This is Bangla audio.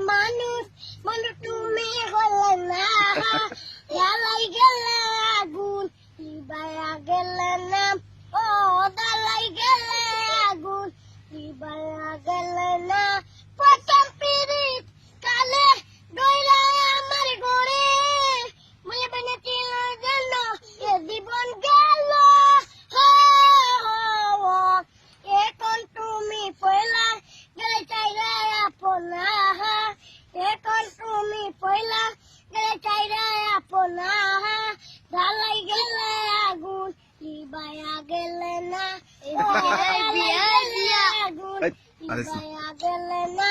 মানুষ মানুষ তুমি হলে না জ্বালাই গেলে আগুন লিবায়া গেলে না ও জ্বালাই গেলে আগুন লিবায়া গেলে না প্রথম পিরিত কালে দইলা আমার ঘরে মনে বেনেছিল যেন এ জীবন গেল এখন তুমি পয়লা গেলে চাইরা আপনা এখন তুমি পয়লা গেলে চাইরা আপনা জ্বালাই গেলে আগুন লিবায়া গেলে না আগুন লিবায়া গেলে না